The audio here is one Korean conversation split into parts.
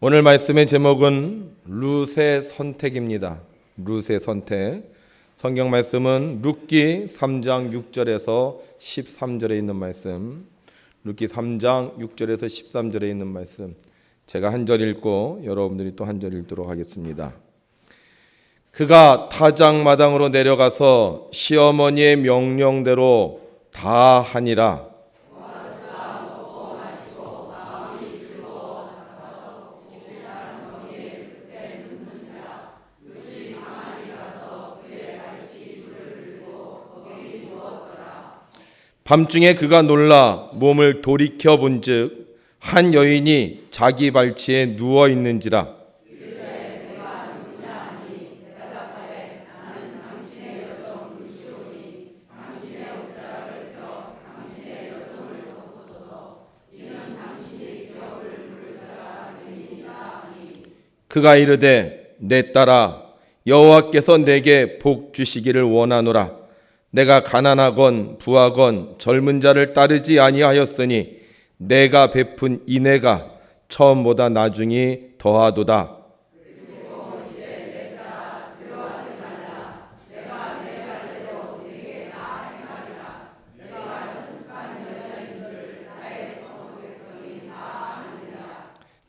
오늘 말씀의 제목은 룻의 선택입니다. 룻의 선택. 성경 말씀은 룻기 3장 6절에서 13절에 있는 말씀. 룻기 3장 6절에서 13절에 있는 말씀. 제가 한 절 읽고 여러분들이 또 한 절 읽도록 하겠습니다. 그가 타작마당으로 내려가서 시어머니의 명령대로 다 하니라. 밤중에 그가 놀라 몸을 돌이켜 본즉 한 여인이 자기 발치에 누워 있는지라. 그가 이르되 내 딸아 여호와께서 내게 복 주시기를 원하노라. 내가 가난하건 부하건 젊은 자를 따르지 아니하였으니 내가 베푼 인애가 처음보다 나중이 더하도다.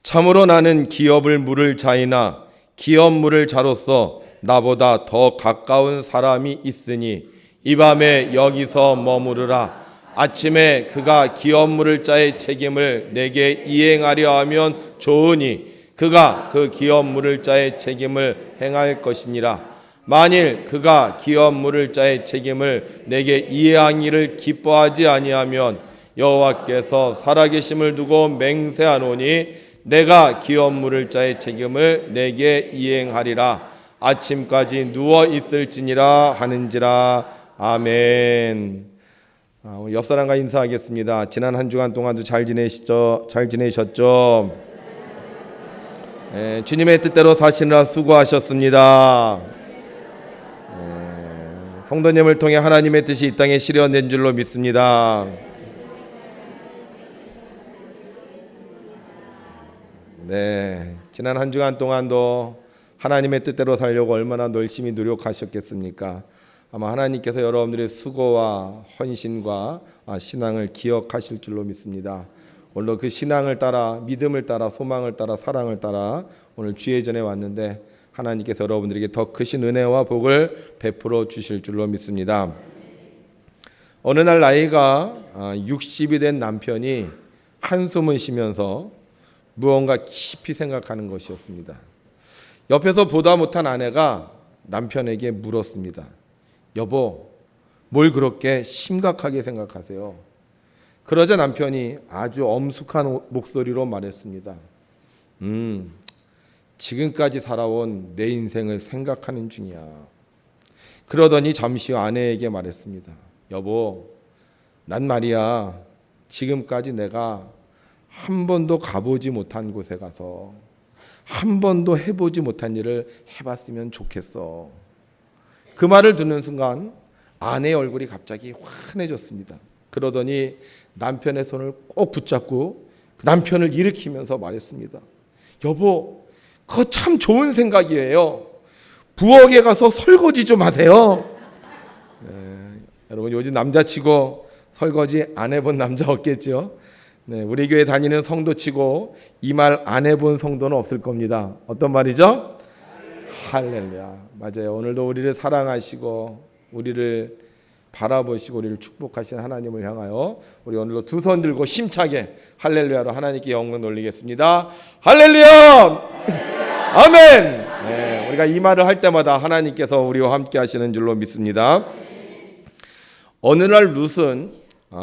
참으로 나는 기업을 물을 자이나 기업 물을 자로서 나보다 더 가까운 사람이 있으니 이 밤에 여기서 머무르라. 아침에 그가 기업 물을 자의 책임을 내게 이행하려 하면 좋으니 그가 그 기업 물을 자의 책임을 행할 것이니라. 만일 그가 기업 물을 자의 책임을 내게 이행하기를 기뻐하지 아니하면 여호와께서 살아계심을 두고 맹세하노니 내가 기업 물을 자의 책임을 내게 이행하리라. 아침까지 누워 있을지니라 하는지라. 아멘. 옆 사람과 인사하겠습니다. 지난 한 주간 동안도 잘 지내셨죠? 주님의 뜻대로 사시느라 수고하셨습니다. 성도님을 통해 하나님의 뜻이 이 땅에 실현된 줄로 믿습니다. 지난 한 주간 동안도 하나님의 뜻대로 살려고 얼마나 열심히 노력하셨겠습니까? 아마 하나님께서 여러분들의 수고와 헌신과 신앙을 기억하실 줄로 믿습니다. 오늘 그 신앙을 따라, 믿음을 따라, 소망을 따라, 사랑을 따라 오늘 주의 전에 왔는데 하나님께서 여러분들에게 더 크신 은혜와 복을 베풀어 주실 줄로 믿습니다. 어느 날 나이가 60이 된 남편이 한숨을 쉬면서 무언가 깊이 생각하는 것이었습니다. 옆에서 보다 못한 아내가 남편에게 물었습니다. 여보, 뭘 그렇게 심각하게 생각하세요? 그러자 남편이 아주 엄숙한 목소리로 말했습니다. 지금까지 살아온 내 인생을 생각하는 중이야. 그러더니 잠시 후 아내에게 말했습니다. 여보, 난 말이야, 지금까지 내가 한 번도 가보지 못한 곳에 가서 한 번도 해보지 못한 일을 해봤으면 좋겠어. 그 말을 듣는 순간 아내의 얼굴이 갑자기 환해졌습니다. 그러더니 남편의 손을 꼭 붙잡고 남편을 일으키면서 말했습니다. 여보, 그거 참 좋은 생각이에요. 부엌에 가서 설거지 좀 하세요. 여러분 요즘 남자치고 설거지 안 해본 남자 없겠죠? 우리 교회 다니는 성도치고 이 말 안 해본 성도는 없을 겁니다. 어떤 말이죠? 할렐루야. 맞아요. 오늘도 우리를 사랑하시고 우리를 바라보시고 우리를 축복하시는 하나님을 향하여 우리 오늘도 두 손 들고 힘차게 할렐루야로 하나님께 영광 돌리겠습니다. 할렐루야! 아멘! 우리가 이 말을 할 때마다 하나님께서 우리와 함께 하시는 줄로 믿습니다. 어느 날 룻은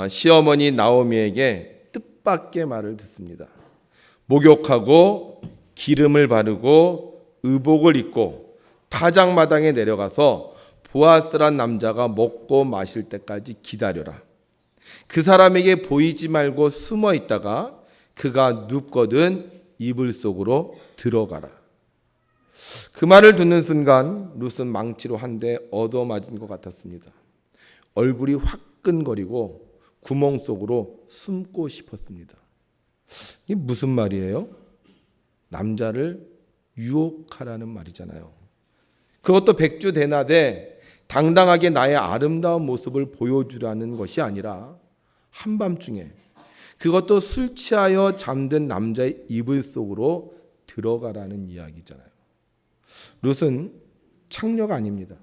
시어머니 나오미에게 뜻밖의 말을 듣습니다. 목욕하고 기름을 바르고 의복을 입고 타작마당에 내려가서 보아스란 남자가 먹고 마실 때까지 기다려라. 그 사람에게 보이지 말고 숨어 있다가 그가 눕거든 이불 속으로 들어가라. 그 말을 듣는 순간 룻은 망치로 한 대 얻어맞은 것 같았습니다. 얼굴이 화끈거리고 구멍 속으로 숨고 싶었습니다. 이게 무슨 말이에요? 남자를 유혹하라는 말이잖아요. 그것도 백주대낮에 당당하게 나의 아름다운 모습을 보여주라는 것이 아니라 한밤중에 그것도 술 취하여 잠든 남자의 이불 속으로 들어가라는 이야기잖아요. 룻은 창녀가 아닙니다.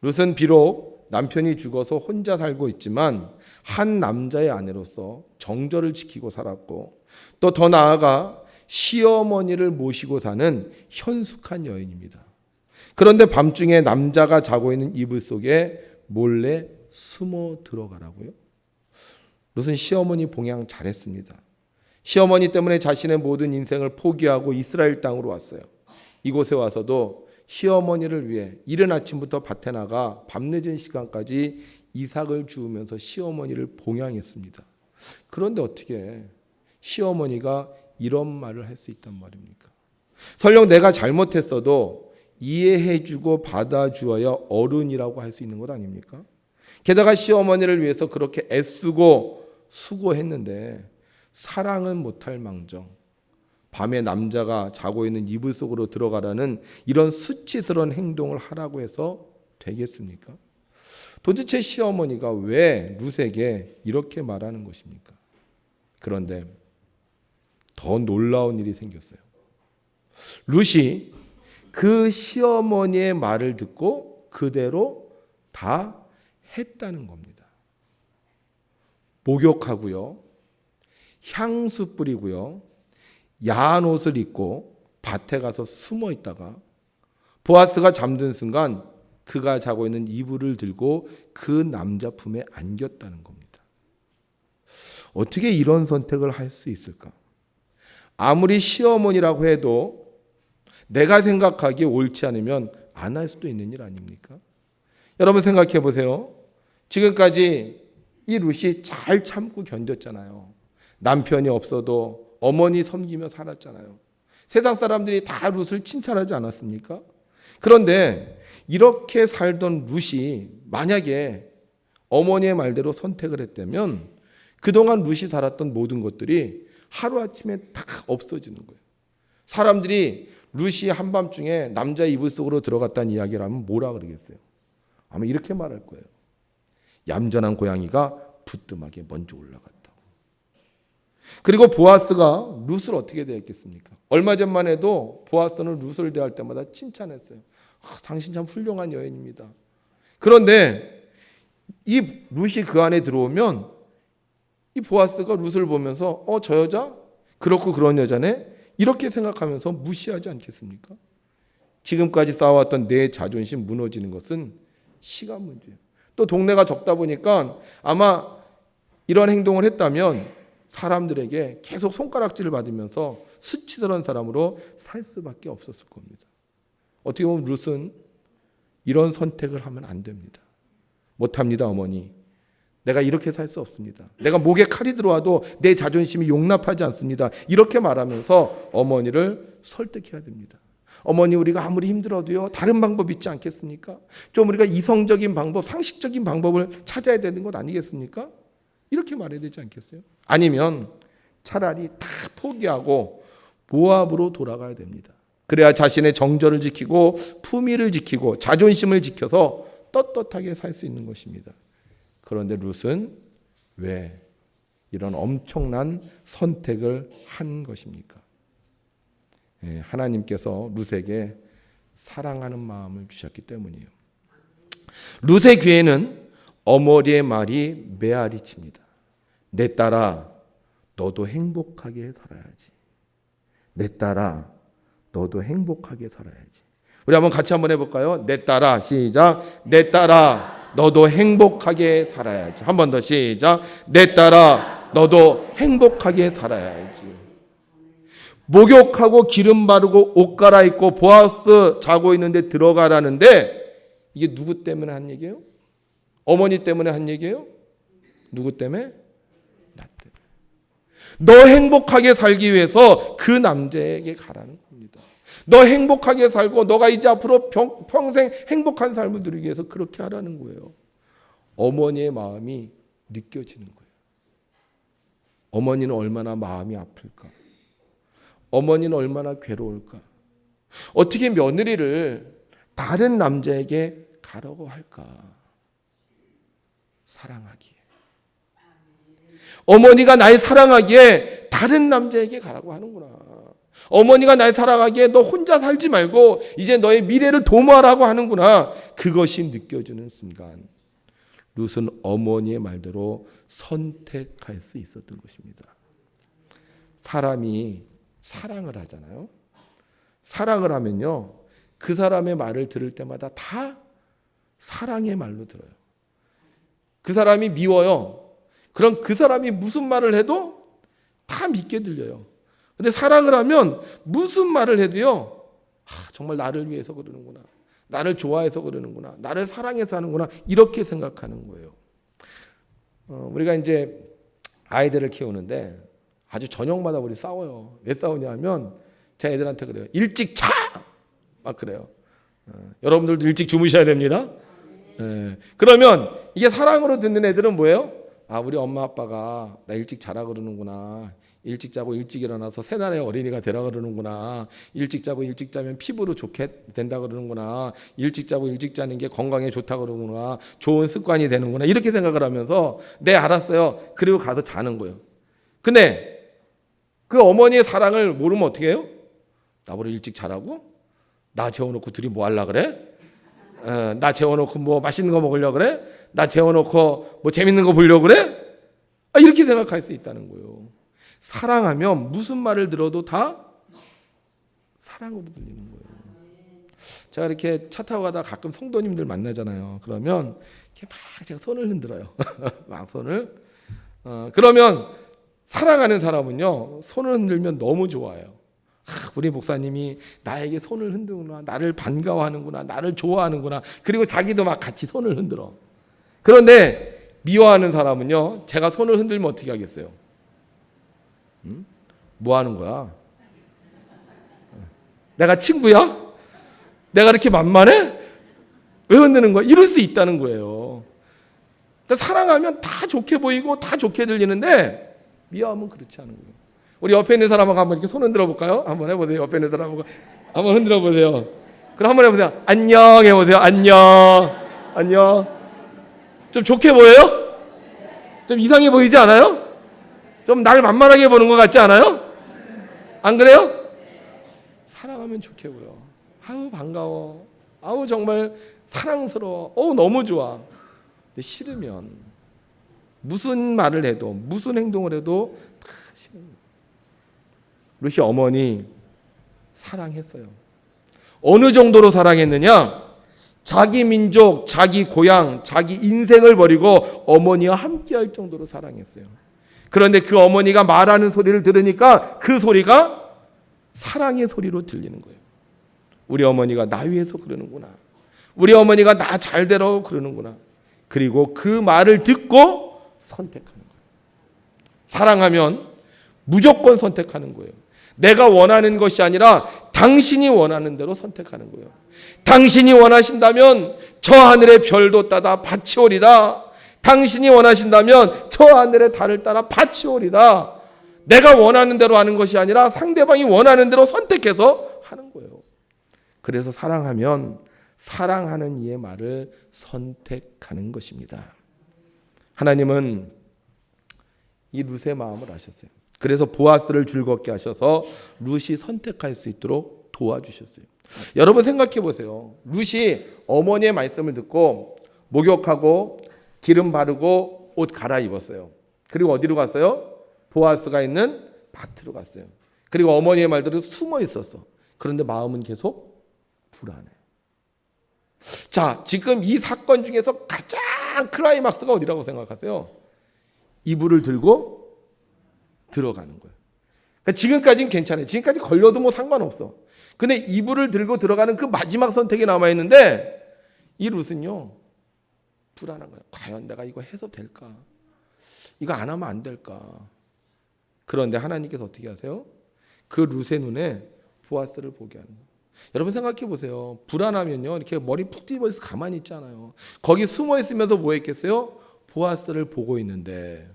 룻은 비록 남편이 죽어서 혼자 살고 있지만 한 남자의 아내로서 정절을 지키고 살았고 또 더 나아가 시어머니를 모시고 사는 현숙한 여인입니다. 그런데 밤중에 남자가 자고 있는 이불 속에 몰래 숨어 들어가라고요? 룻은 시어머니 봉양 잘했습니다. 시어머니 때문에 자신의 모든 인생을 포기하고 이스라엘 땅으로 왔어요. 이곳에 와서도 시어머니를 위해 이른 아침부터 밭에 나가 밤늦은 시간까지 이삭을 주우면서 시어머니를 봉양했습니다. 그런데 어떻게 시어머니가 이런 말을 할 수 있단 말입니까? 설령 내가 잘못했어도 이해해주고 받아주어야 어른이라고 할 수 있는 것 아닙니까? 게다가 시어머니를 위해서 그렇게 애쓰고 수고했는데 사랑은 못할 망정 밤에 남자가 자고 있는 이불 속으로 들어가라는 이런 수치스러운 행동을 하라고 해서 되겠습니까? 도대체 시어머니가 왜 룻에게 이렇게 말하는 것입니까? 그런데 더 놀라운 일이 생겼어요. 룻이 그 시어머니의 말을 듣고 그대로 다 했다는 겁니다. 목욕하고요, 향수 뿌리고요, 야한 옷을 입고 밭에 가서 숨어 있다가 보아스가 잠든 순간 그가 자고 있는 이불을 들고 그 남자 품에 안겼다는 겁니다. 어떻게 이런 선택을 할 수 있을까? 아무리 시어머니라고 해도 내가 생각하기에 옳지 않으면 안 할 수도 있는 일 아닙니까? 여러분 생각해 보세요. 지금까지 이 룻이 잘 참고 견뎠잖아요. 남편이 없어도 어머니 섬기며 살았잖아요. 세상 사람들이 다 룻을 칭찬하지 않았습니까? 그런데 이렇게 살던 룻이 만약에 어머니의 말대로 선택을 했다면 그동안 룻이 살았던 모든 것들이 하루아침에 다 없어지는 거예요. 사람들이 룻이 한밤중에 남자 이불 속으로 들어갔다는 이야기를 하면 뭐라 그러겠어요? 아마 이렇게 말할 거예요. 얌전한 고양이가 부뚜막에 먼저 올라갔다고. 그리고 보아스가 룻을 어떻게 대했겠습니까? 얼마 전만 해도 보아스는 룻을 대할 때마다 칭찬했어요. 당신 참 훌륭한 여인입니다. 그런데 이 룻이 그 안에 들어오면 이 보아스가 룻을 보면서 저 여자? 그렇고 그런 여자네? 이렇게 생각하면서 무시하지 않겠습니까? 지금까지 쌓아왔던 내 자존심 무너지는 것은 시간 문제예요. 또 동네가 적다 보니까 아마 이런 행동을 했다면 사람들에게 계속 손가락질을 받으면서 수치스러운 사람으로 살 수밖에 없었을 겁니다. 어떻게 보면 룻은 이런 선택을 하면 안 됩니다. 못합니다, 어머니. 내가 이렇게 살 수 없습니다. 내가 목에 칼이 들어와도 내 자존심이 용납하지 않습니다. 이렇게 말하면서 어머니를 설득해야 됩니다. 어머니, 우리가 아무리 힘들어도요, 다른 방법 있지 않겠습니까? 좀 우리가 이성적인 방법, 상식적인 방법을 찾아야 되는 것 아니겠습니까? 이렇게 말해야 되지 않겠어요? 아니면 차라리 다 포기하고 모압으로 돌아가야 됩니다. 그래야 자신의 정절을 지키고 품위를 지키고 자존심을 지켜서 떳떳하게 살 수 있는 것입니다. 그런데 룻은 왜 이런 엄청난 선택을 한 것입니까? 하나님께서 룻에게 사랑하는 마음을 주셨기 때문이에요. 룻의 귀에는 어머니의 말이 메아리 칩니다. 내 딸아, 너도 행복하게 살아야지. 내 딸아, 너도 행복하게 살아야지. 우리 같이 한번 해볼까요? 내 딸아, 시작. 내 딸아, 너도 행복하게 살아야지. 한 번 더 시작. 내 딸아, 너도 행복하게 살아야지. 목욕하고 기름 바르고 옷 갈아입고 보아스 자고 있는데 들어가라는데 이게 누구 때문에 한 얘기예요? 어머니 때문에 한 얘기예요? 누구 때문에? 나 때문에. 너 행복하게 살기 위해서 그 남자에게 가라는 겁니다. 너 행복하게 살고 너가 이제 앞으로 평생 행복한 삶을 누리기 위해서 그렇게 하라는 거예요. 어머니의 마음이 느껴지는 거예요. 어머니는 얼마나 마음이 아플까? 어머니는 얼마나 괴로울까? 어떻게 며느리를 다른 남자에게 가라고 할까? 사랑하기에. 어머니가 날 사랑하기에 다른 남자에게 가라고 하는구나. 어머니가 날 사랑하기에 너 혼자 살지 말고 이제 너의 미래를 도모하라고 하는구나. 그것이 느껴지는 순간 룻은 어머니의 말대로 선택할 수 있었던 것입니다. 사람이 사랑을 하잖아요. 사랑을 하면요, 그 사람의 말을 들을 때마다 다 사랑의 말로 들어요. 그 사람이 미워요. 그럼 그 사람이 무슨 말을 해도 다 믿게 들려요. 근데 사랑을 하면 무슨 말을 해도요, 정말 나를 위해서 그러는구나, 나를 좋아해서 그러는구나, 나를 사랑해서 하는구나, 이렇게 생각하는 거예요. 우리가 이제 아이들을 키우는데 아주 저녁마다 우리 싸워요. 왜 싸우냐 하면 제가 애들한테 그래요. 일찍 자! 막 그래요. 여러분들도 일찍 주무셔야 됩니다. 그러면 이게 사랑으로 듣는 애들은 뭐예요? 우리 엄마 아빠가 나 일찍 자라 그러는구나. 일찍 자고 일찍 일어나서 새날의 어린이가 되라 그러는구나. 일찍 자고 일찍 자면 피부로 좋게 된다 그러는구나. 일찍 자고 일찍 자는 게 건강에 좋다 그러는구나. 좋은 습관이 되는구나. 이렇게 생각을 하면서 네, 알았어요. 그리고 가서 자는 거예요. 근데 그 어머니의 사랑을 모르면 어떻게 해요? 나보다 일찍 자라고? 나 재워놓고 둘이 뭐 하려고 그래? 나 재워놓고 뭐 맛있는 거 먹으려고 그래? 나 재워놓고 뭐 재밌는 거 보려고 그래? 이렇게 생각할 수 있다는 거예요. 사랑하면 무슨 말을 들어도 다 사랑으로 들리는 거예요. 제가 이렇게 차 타고 가다가 가끔 성도님들 만나잖아요. 그러면 이렇게 막 제가 손을 흔들어요. 막 손을. 그러면 사랑하는 사람은요, 손을 흔들면 너무 좋아요. 우리 목사님이 나에게 손을 흔드는구나, 나를 반가워하는구나, 나를 좋아하는구나. 그리고 자기도 막 같이 손을 흔들어. 그런데 미워하는 사람은요, 제가 손을 흔들면 어떻게 하겠어요? 뭐 하는 거야? 내가 친구야? 내가 이렇게 만만해? 왜 흔드는 거야? 이럴 수 있다는 거예요. 그러니까 사랑하면 다 좋게 보이고 다 좋게 들리는데 미워하면 그렇지 않은 거예요. 우리 옆에 있는 사람하고 한번 이렇게 손 흔들어 볼까요? 한번 해보세요. 옆에 있는 사람하고 한번 흔들어 보세요. 그럼 한번 해보세요. 안녕 해보세요. 안녕. 안녕. 좀 좋게 보여요? 좀 이상해 보이지 않아요? 좀 날 만만하게 보는 것 같지 않아요? 안 그래요? 사랑하면 좋게 보여. 반가워. 정말 사랑스러워. 너무 좋아. 근데 싫으면 무슨 말을 해도 무슨 행동을 해도 다 싫은 거예요. 룻이 어머니 사랑했어요. 어느 정도로 사랑했느냐? 자기 민족, 자기 고향, 자기 인생을 버리고 어머니와 함께할 정도로 사랑했어요. 그런데 그 어머니가 말하는 소리를 들으니까 그 소리가 사랑의 소리로 들리는 거예요. 우리 어머니가 나 위해서 그러는구나. 우리 어머니가 나 잘 되라고 그러는구나. 그리고 그 말을 듣고 선택하는 거예요. 사랑하면 무조건 선택하는 거예요. 내가 원하는 것이 아니라 당신이 원하는 대로 선택하는 거예요. 당신이 원하신다면 저 하늘의 별도 따라 밭이 오리다. 당신이 원하신다면 저 하늘의 달을 따라 밭이 오리다. 내가 원하는 대로 하는 것이 아니라 상대방이 원하는 대로 선택해서 하는 거예요. 그래서 사랑하면 사랑하는 이의 말을 선택하는 것입니다. 하나님은 이 룻의 마음을 아셨어요. 그래서 보아스를 즐겁게 하셔서 룻이 선택할 수 있도록 도와주셨어요. 여러분 생각해 보세요. 룻이 어머니의 말씀을 듣고 목욕하고 기름 바르고 옷 갈아입었어요. 그리고 어디로 갔어요? 보아스가 있는 밭으로 갔어요. 그리고 어머니의 말대로 숨어 있었어. 그런데 마음은 계속 불안해. 자, 지금 이 사건 중에서 가장 클라이막스가 어디라고 생각하세요? 이불을 들고 들어가는 거예요. 그러니까 지금까지는 괜찮아요. 지금까지 걸려도 뭐 상관없어. 근데 이불을 들고 들어가는 그 마지막 선택이 남아있는데 이 룻은요, 불안한 거예요. 과연 내가 이거 해서 될까? 이거 안 하면 안 될까? 그런데 하나님께서 어떻게 하세요? 그 룻의 눈에 보아스를 보게 하는 거예요. 여러분 생각해 보세요. 불안하면요, 이렇게 머리 푹 뒤집어서 가만히 있잖아요. 거기 숨어 있으면서 뭐 했겠어요? 보아스를 보고 있는데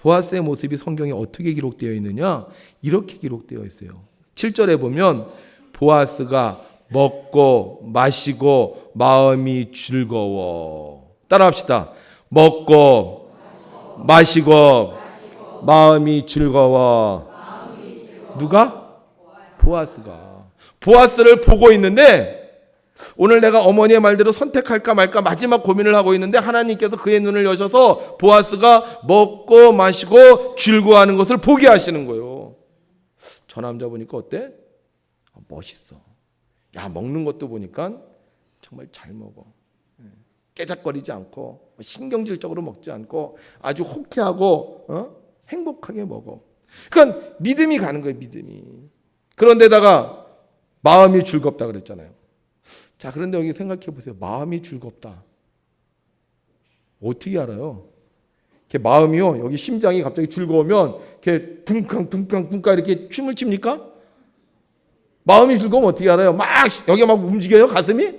보아스의 모습이 성경에 어떻게 기록되어 있느냐? 이렇게 기록되어 있어요. 7절에 보면 보아스가 먹고 마시고 마음이 즐거워. 따라합시다. 먹고 마시고 마음이 즐거워. 누가? 보아스가. 보아스를 보고 있는데 오늘 내가 어머니의 말대로 선택할까 말까 마지막 고민을 하고 있는데 하나님께서 그의 눈을 여셔서 보아스가 먹고 마시고 즐거워하는 것을 보게 하시는 거예요. 저 남자 보니까 어때? 멋있어. 야, 먹는 것도 보니까 정말 잘 먹어. 깨작거리지 않고 신경질적으로 먹지 않고 아주 호쾌하고 행복하게 먹어. 그러니까 믿음이 가는 거예요. 믿음이. 그런데다가 마음이 즐겁다 그랬잖아요. 자, 그런데 여기 생각해 보세요. 마음이 즐겁다. 어떻게 알아요? 이렇게 마음이요, 여기 심장이 갑자기 즐거우면 이렇게 둥캉 이렇게 춤을 춥니까? 마음이 즐거우면 어떻게 알아요? 막 여기 막 움직여요, 가슴이?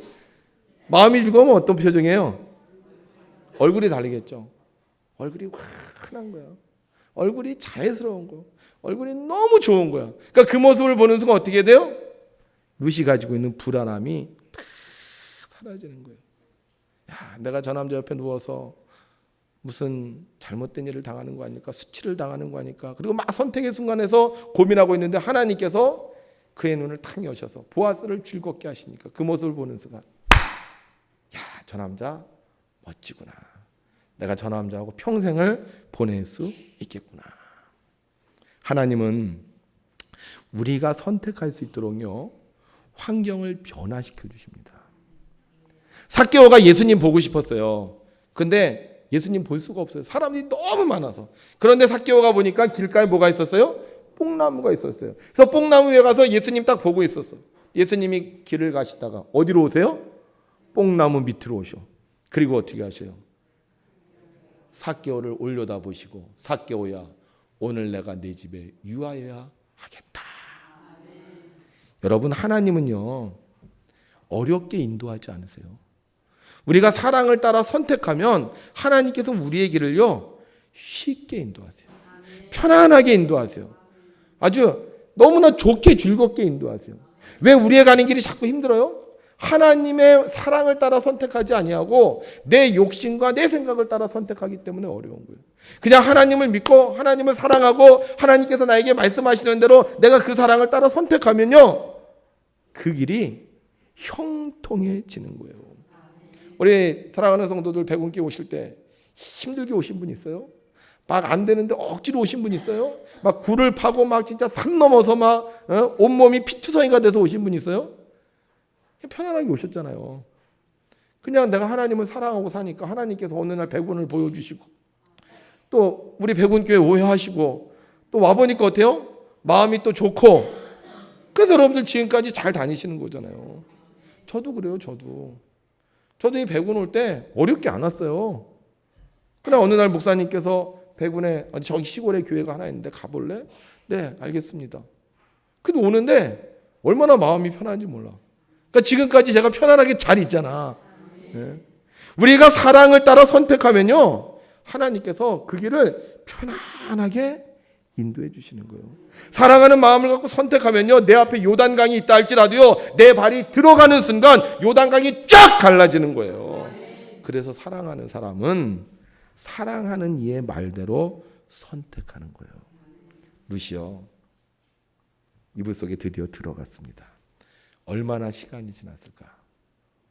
마음이 즐거우면 어떤 표정이에요? 얼굴이 다르겠죠. 얼굴이 환한 거야. 얼굴이 자애스러운 거. 얼굴이 너무 좋은 거야. 그러니까 그 모습을 보는 순간 어떻게 돼요? 루시 가지고 있는 불안함이 탁 사라지는 거예요. 야, 내가 저 남자 옆에 누워서 무슨 잘못된 일을 당하는 거 아닐까? 수치를 당하는 거 아닐까? 그리고 막 선택의 순간에서 고민하고 있는데 하나님께서 그의 눈을 탁 여셔서 보아스를 즐겁게 하시니까 그 모습을 보는 순간, 야, 저 남자 멋지구나. 내가 저 남자하고 평생을 보낼 수 있겠구나. 하나님은 우리가 선택할 수 있도록요, 환경을 변화시켜 주십니다. 삭개오가 예수님 보고 싶었어요. 근데 예수님 볼 수가 없어요. 사람들이 너무 많아서. 그런데 삭개오가 보니까 길가에 뭐가 있었어요? 뽕나무가 있었어요. 그래서 뽕나무 위에 가서 예수님 딱 보고 있었어. 예수님이 길을 가시다가 어디로 오세요? 뽕나무 밑으로 오셔. 그리고 어떻게 하셔요? 삭개오를 올려다 보시고, 삭개오야, 오늘 내가 네 집에 유하여야 하겠다. 여러분, 하나님은요, 어렵게 인도하지 않으세요. 우리가 사랑을 따라 선택하면 하나님께서 우리의 길을요, 쉽게 인도하세요. 편안하게 인도하세요. 아주 너무나 좋게 즐겁게 인도하세요. 왜 우리의 가는 길이 자꾸 힘들어요? 하나님의 사랑을 따라 선택하지 아니하고 내 욕심과 내 생각을 따라 선택하기 때문에 어려운 거예요. 그냥 하나님을 믿고 하나님을 사랑하고 하나님께서 나에게 말씀하시는 대로 내가 그 사랑을 따라 선택하면요, 그 길이 형통해지는 거예요. 우리 사랑하는 성도들 백운께 오실 때 힘들게 오신 분 있어요? 막 안 되는데 억지로 오신 분 있어요? 막 굴을 파고 막 진짜 산 넘어서 막 온몸이 피투성이가 돼서 오신 분 있어요? 편안하게 오셨잖아요. 그냥 내가 하나님을 사랑하고 사니까 하나님께서 어느 날 백운을 보여주시고 또 우리 백운교회 오해하시고 또 와보니까 어때요? 마음이 또 좋고, 그래서 여러분들 지금까지 잘 다니시는 거잖아요. 저도 그래요. 저도 이 백운 올 때 어렵게 안 왔어요. 그냥 어느 날 목사님께서 백운에 저기 시골에 교회가 하나 있는데 가볼래? 네, 알겠습니다. 근데 오는데 얼마나 마음이 편한지 몰라. 그러니까 지금까지 제가 편안하게 잘 있잖아. 네. 우리가 사랑을 따라 선택하면요, 하나님께서 그 길을 편안하게 인도해 주시는 거예요. 사랑하는 마음을 갖고 선택하면요, 내 앞에 요단강이 있다 할지라도요, 내 발이 들어가는 순간 요단강이 쫙 갈라지는 거예요. 그래서 사랑하는 사람은 사랑하는 이의 말대로 선택하는 거예요. 루시오, 이불 속에 드디어 들어갔습니다. 얼마나 시간이 지났을까?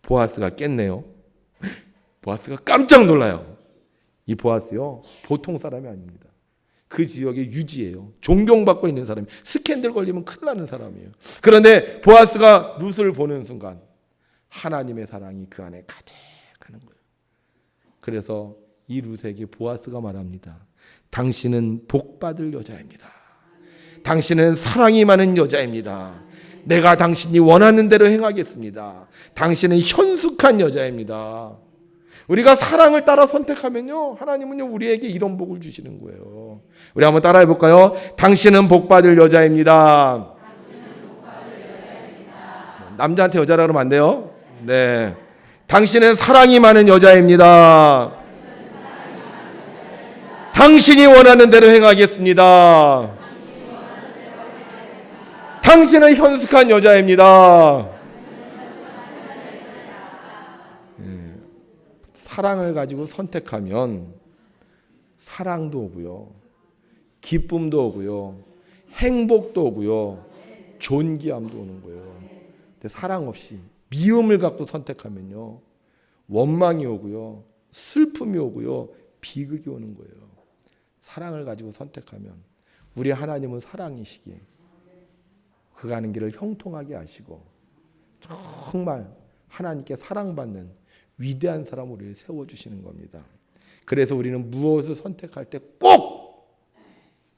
보아스가 깼네요. 보아스가 깜짝 놀라요. 이 보아스요, 보통 사람이 아닙니다. 그 지역의 유지예요. 존경받고 있는 사람이에요. 스캔들 걸리면 큰일 나는 사람이에요. 그런데 보아스가 룻을 보는 순간 하나님의 사랑이 그 안에 가득하는 거예요. 그래서 이 룻에게 보아스가 말합니다. 당신은 복받을 여자입니다. 당신은 사랑이 많은 여자입니다. 내가 당신이 원하는 대로 행하겠습니다. 당신은 현숙한 여자입니다. 우리가 사랑을 따라 선택하면요, 하나님은요, 우리에게 이런 복을 주시는 거예요. 우리 한번 따라해 볼까요? 당신은 복받을 여자입니다. 남자한테 여자라 그러면 안 돼요. 네. 당신은 사랑이 많은 여자입니다. 당신이 원하는 대로 행하겠습니다. 당신은 현숙한 여자입니다. 사랑을 가지고 선택하면 사랑도 오고요, 기쁨도 오고요, 행복도 오고요, 존귀함도 오는 거예요. 근데 사랑 없이 미움을 갖고 선택하면요, 원망이 오고요, 슬픔이 오고요, 비극이 오는 거예요. 사랑을 가지고 선택하면 우리 하나님은 사랑이시기에 그 가는 길을 형통하게 하시고 정말 하나님께 사랑받는 위대한 사람 우리를 세워주시는 겁니다. 그래서 우리는 무엇을 선택할 때 꼭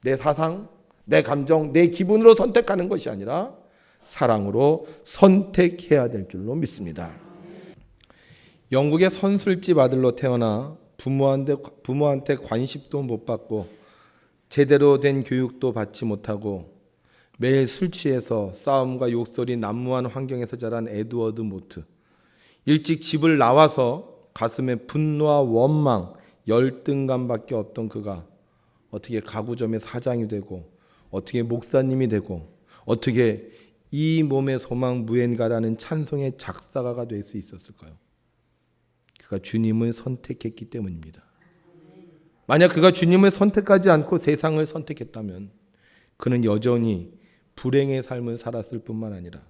내 사상, 내 감정, 내 기분으로 선택하는 것이 아니라 사랑으로 선택해야 될 줄로 믿습니다. 영국의 선술집 아들로 태어나 부모한테 관심도 못 받고 제대로 된 교육도 받지 못하고 매일 술 취해서 싸움과 욕설이 난무한 환경에서 자란 에드워드 모트. 일찍 집을 나와서 가슴에 분노와 원망, 열등감밖에 없던 그가 어떻게 가구점의 사장이 되고 어떻게 목사님이 되고 어떻게 이 몸의 소망 무엔가라는 찬송의 작사가가 될 수 있었을까요? 그가 주님을 선택했기 때문입니다. 만약 그가 주님을 선택하지 않고 세상을 선택했다면 그는 여전히 불행의 삶을 살았을 뿐만 아니라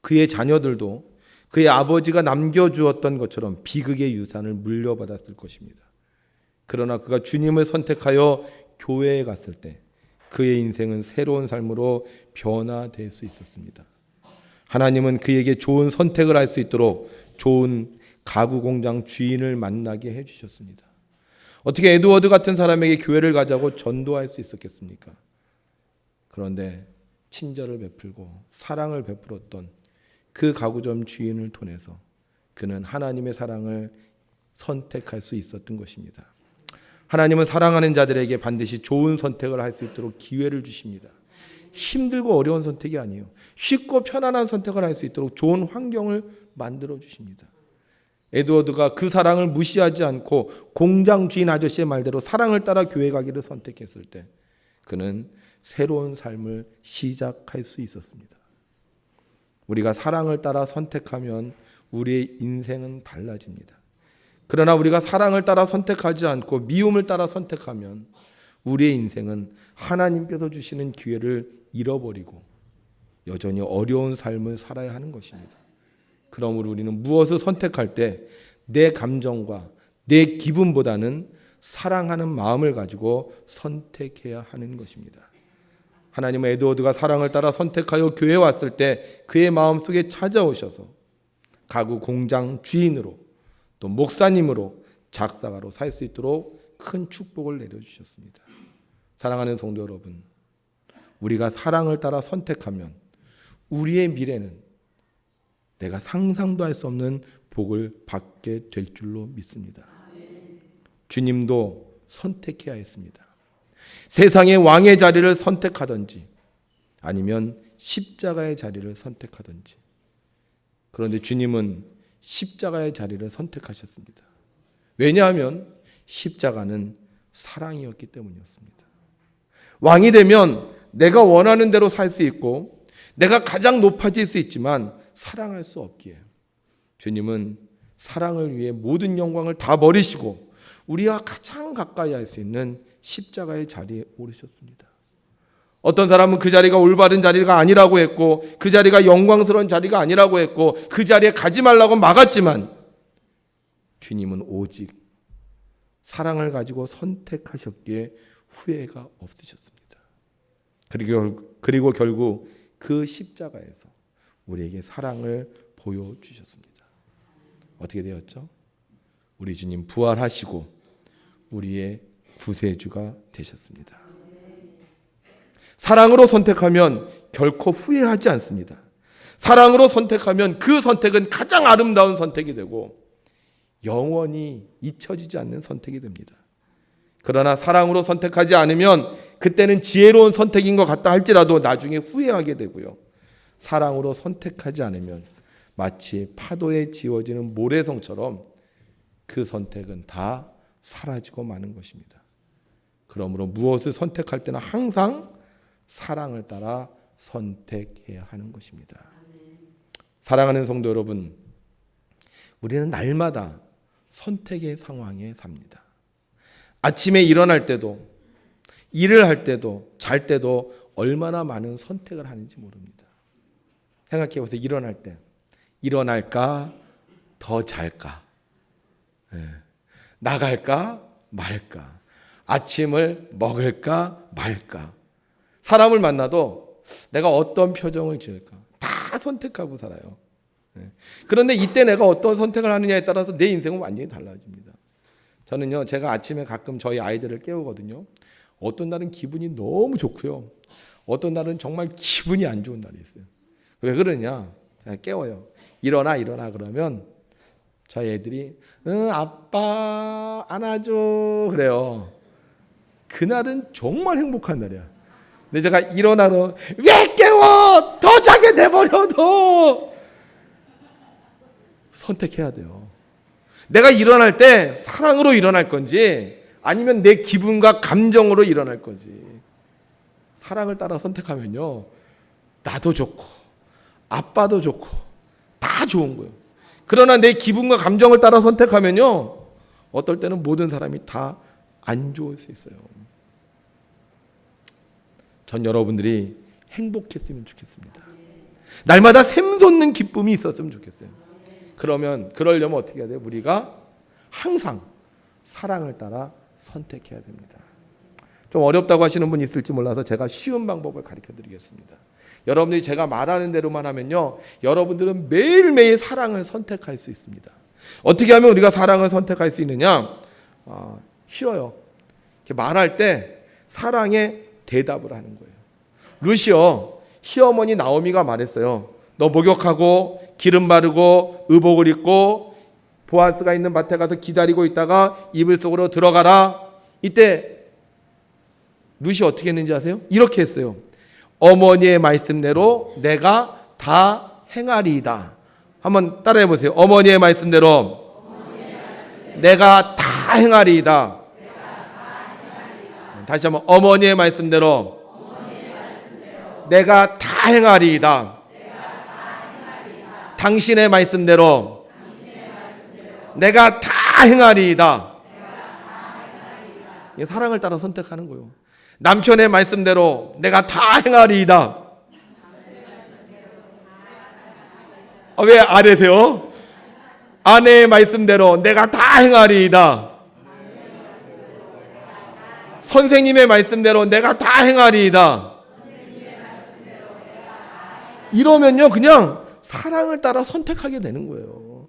그의 자녀들도 그의 아버지가 남겨주었던 것처럼 비극의 유산을 물려받았을 것입니다. 그러나 그가 주님을 선택하여 교회에 갔을 때 그의 인생은 새로운 삶으로 변화될 수 있었습니다. 하나님은 그에게 좋은 선택을 할 수 있도록 좋은 가구 공장 주인을 만나게 해주셨습니다. 어떻게 에드워드 같은 사람에게 교회를 가자고 전도할 수 있었겠습니까? 그런데 친절을 베풀고 사랑을 베풀었던 그 가구점 주인을 통해서 그는 하나님의 사랑을 선택할 수 있었던 것입니다. 하나님은 사랑하는 자들에게 반드시 좋은 선택을 할 수 있도록 기회를 주십니다. 힘들고 어려운 선택이 아니에요. 쉽고 편안한 선택을 할 수 있도록 좋은 환경을 만들어 주십니다. 에드워드가 그 사랑을 무시하지 않고 공장 주인 아저씨의 말대로 사랑을 따라 교회 가기를 선택했을 때 그는 새로운 삶을 시작할 수 있었습니다. 우리가 사랑을 따라 선택하면 우리의 인생은 달라집니다. 그러나 우리가 사랑을 따라 선택하지 않고 미움을 따라 선택하면 우리의 인생은 하나님께서 주시는 기회를 잃어버리고 여전히 어려운 삶을 살아야 하는 것입니다. 그러므로 우리는 무엇을 선택할 때 내 감정과 내 기분보다는 사랑하는 마음을 가지고 선택해야 하는 것입니다. 하나님은 에드워드가 사랑을 따라 선택하여 교회에 왔을 때 그의 마음속에 찾아오셔서 가구 공장 주인으로 또 목사님으로 작사가로 살 수 있도록 큰 축복을 내려주셨습니다. 사랑하는 성도 여러분, 우리가 사랑을 따라 선택하면 우리의 미래는 내가 상상도 할 수 없는 복을 받게 될 줄로 믿습니다. 주님도 선택해야 했습니다. 세상의 왕의 자리를 선택하든지 아니면 십자가의 자리를 선택하든지. 그런데 주님은 십자가의 자리를 선택하셨습니다. 왜냐하면 십자가는 사랑이었기 때문이었습니다. 왕이 되면 내가 원하는 대로 살 수 있고 내가 가장 높아질 수 있지만 사랑할 수 없기에 주님은 사랑을 위해 모든 영광을 다 버리시고 우리와 가장 가까이 할 수 있는 십자가의 자리에 오르셨습니다. 어떤 사람은 그 자리가 올바른 자리가 아니라고 했고 그 자리가 영광스러운 자리가 아니라고 했고 그 자리에 가지 말라고 막았지만 주님은 오직 사랑을 가지고 선택하셨기에 후회가 없으셨습니다. 그리고 결국 그 십자가에서 우리에게 사랑을 보여주셨습니다. 어떻게 되었죠? 우리 주님 부활하시고 우리의 구세주가 되셨습니다. 사랑으로 선택하면 결코 후회하지 않습니다. 사랑으로 선택하면 그 선택은 가장 아름다운 선택이 되고 영원히 잊혀지지 않는 선택이 됩니다. 그러나 사랑으로 선택하지 않으면 그때는 지혜로운 선택인 것 같다 할지라도 나중에 후회하게 되고요. 사랑으로 선택하지 않으면 마치 파도에 지워지는 모래성처럼 그 선택은 다 사라지고 마는 것입니다. 그러므로 무엇을 선택할 때는 항상 사랑을 따라 선택해야 하는 것입니다. 사랑하는 성도 여러분, 우리는 날마다 선택의 상황에 삽니다. 아침에 일어날 때도, 일을 할 때도, 잘 때도 얼마나 많은 선택을 하는지 모릅니다. 생각해 보세요. 일어날 때 일어날까 더 잘까, 나갈까 말까, 아침을 먹을까 말까, 사람을 만나도 내가 어떤 표정을 지을까 다 선택하고 살아요. 그런데 이때 내가 어떤 선택을 하느냐에 따라서 내 인생은 완전히 달라집니다. 저는요, 제가 아침에 가끔 저희 아이들을 깨우거든요. 어떤 날은 기분이 너무 좋고요, 어떤 날은 정말 기분이 안 좋은 날이 있어요. 왜 그러냐? 그냥 깨워요. 일어나 그러면 저희 애들이 응 아빠 안아줘 그래요. 그날은 정말 행복한 날이야. 근데 제가 일어나러 왜 깨워? 더 자게 내버려둬. 선택해야 돼요. 내가 일어날 때 사랑으로 일어날 건지 아니면 내 기분과 감정으로 일어날 건지. 사랑을 따라 선택하면요, 나도 좋고 아빠도 좋고 다 좋은 거예요. 그러나 내 기분과 감정을 따라 선택하면요, 어떨 때는 모든 사람이 다 안 좋을 수 있어요. 전 여러분들이 행복했으면 좋겠습니다. 날마다 샘솟는 기쁨이 있었으면 좋겠어요. 그러려면 어떻게 해야 돼요? 우리가 항상 사랑을 따라 선택해야 됩니다. 좀 어렵다고 하시는 분이 있을지 몰라서 제가 쉬운 방법을 가르쳐 드리겠습니다. 여러분들이 제가 말하는 대로만 하면요, 여러분들은 매일매일 사랑을 선택할 수 있습니다. 어떻게 하면 우리가 사랑을 선택할 수 있느냐? 쉬워요. 이렇게 말할 때 사랑의 대답을 하는 거예요. 루시오, 시어머니 나오미가 말했어요. 너 목욕하고 기름 바르고 의복을 입고 보아스가 있는 밭에 가서 기다리고 있다가 이불 속으로 들어가라. 이때 루시 어떻게 했는지 아세요? 이렇게 했어요. 어머니의 말씀대로 내가 다 행하리이다. 한번 따라해 보세요. 어머니의 말씀대로 내가 다 행하리이다. 다시 한번 어머니의 말씀대로 내가 다 행하리이다. 당신의 말씀대로 내가 다 행하리이다. 사랑을 따라 선택하는 거예요. 남편의 말씀대로 내가 다 행하리이다. 왜 아래세요? 아내의 말씀대로 내가 다 행하리이다. 선생님의 말씀대로 내가 다 행하리이다. 이러면요, 그냥 사랑을 따라 선택하게 되는 거예요.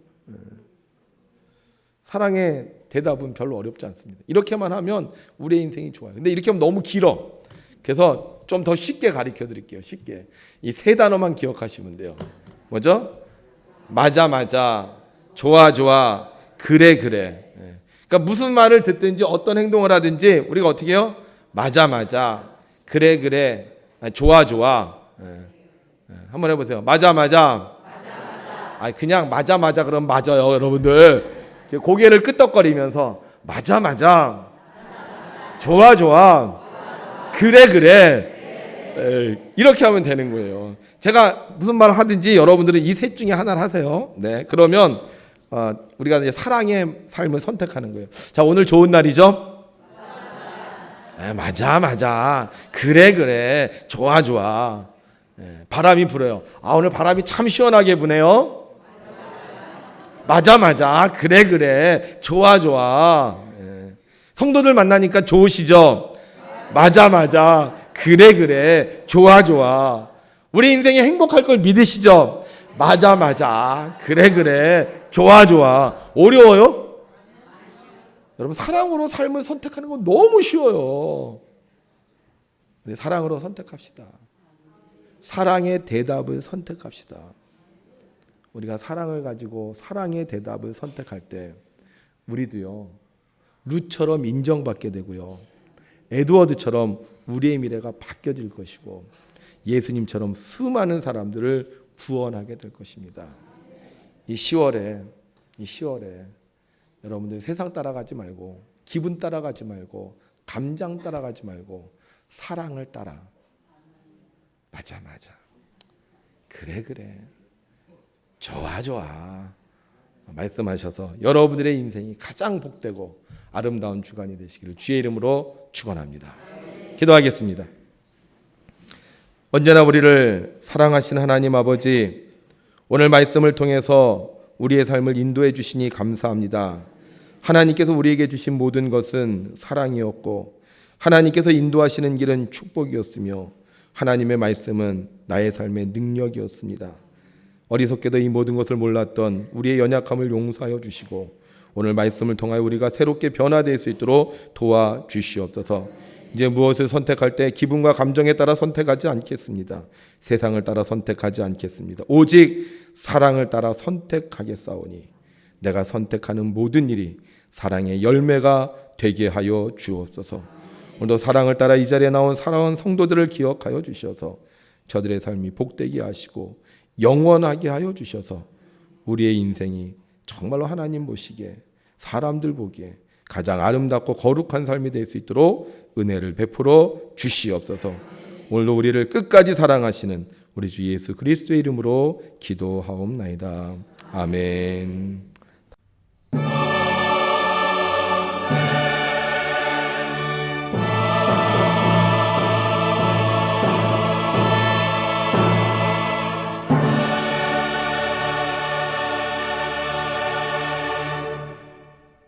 사랑의 대답은 별로 어렵지 않습니다. 이렇게만 하면 우리의 인생이 좋아요. 근데 이렇게 하면 너무 길어. 그래서 좀 더 쉽게 가르쳐 드릴게요. 쉽게. 이 세 단어만 기억하시면 돼요. 뭐죠? 맞아, 좋아, 그래. 그러니까 무슨 말을 듣든지 어떤 행동을 하든지 우리가 어떻게 해요? 맞아, 그래, 좋아. 한번 해보세요. 맞아. 그냥 맞아 그러면 맞아요, 여러분들. 고개를 끄덕거리면서 맞아, 좋아, 그래. 이렇게 하면 되는 거예요. 제가 무슨 말을 하든지 여러분들은 이 셋 중에 하나를 하세요. 네, 그러면 우리가 이제 사랑의 삶을 선택하는 거예요. 자, 오늘 좋은 날이죠? 네, 맞아, 그래, 좋아. 네, 바람이 불어요. 오늘 바람이 참 시원하게 부네요. 맞아, 그래, 좋아. 네. 성도들 만나니까 좋으시죠? 맞아, 그래, 좋아. 우리 인생에 행복할 걸 믿으시죠? 맞아, 그래, 좋아. 어려워요? 여러분, 사랑으로 삶을 선택하는 건 너무 쉬워요. 우리 사랑으로 선택합시다. 사랑의 대답을 선택합시다. 우리가 사랑을 가지고 사랑의 대답을 선택할 때 우리도요, 룻처럼 인정받게 되고요, 에드워드처럼 우리의 미래가 바뀌어질 것이고 예수님처럼 수많은 사람들을 구원하게 될 것입니다. 이 10월에 여러분들 세상 따라가지 말고 기분 따라가지 말고 감정 따라가지 말고 사랑을 따라. 맞아. 그래. 좋아. 말씀하셔서 여러분들의 인생이 가장 복되고 아름다운 주간이 되시기를 주의 이름으로 축원합니다. 기도하겠습니다. 언제나 우리를 사랑하신 하나님 아버지, 오늘 말씀을 통해서 우리의 삶을 인도해 주시니 감사합니다. 하나님께서 우리에게 주신 모든 것은 사랑이었고 하나님께서 인도하시는 길은 축복이었으며 하나님의 말씀은 나의 삶의 능력이었습니다. 어리석게도 이 모든 것을 몰랐던 우리의 연약함을 용서하여 주시고 오늘 말씀을 통하여 우리가 새롭게 변화될 수 있도록 도와주시옵소서. 이제 무엇을 선택할 때 기분과 감정에 따라 선택하지 않겠습니다. 세상을 따라 선택하지 않겠습니다. 오직 사랑을 따라 선택하겠사오니 내가 선택하는 모든 일이 사랑의 열매가 되게 하여 주옵소서. 오늘도 사랑을 따라 이 자리에 나온 사랑하는 성도들을 기억하여 주셔서 저들의 삶이 복되게 하시고 영원하게 하여 주셔서 우리의 인생이 정말로 하나님 보시기에 사람들 보기에 가장 아름답고 거룩한 삶이 될 수 있도록 은혜를 베풀어 주시옵소서. 오늘도 우리를 끝까지 사랑하시는 우리 주 예수 그리스도의 이름으로 기도하옵나이다. 아멘.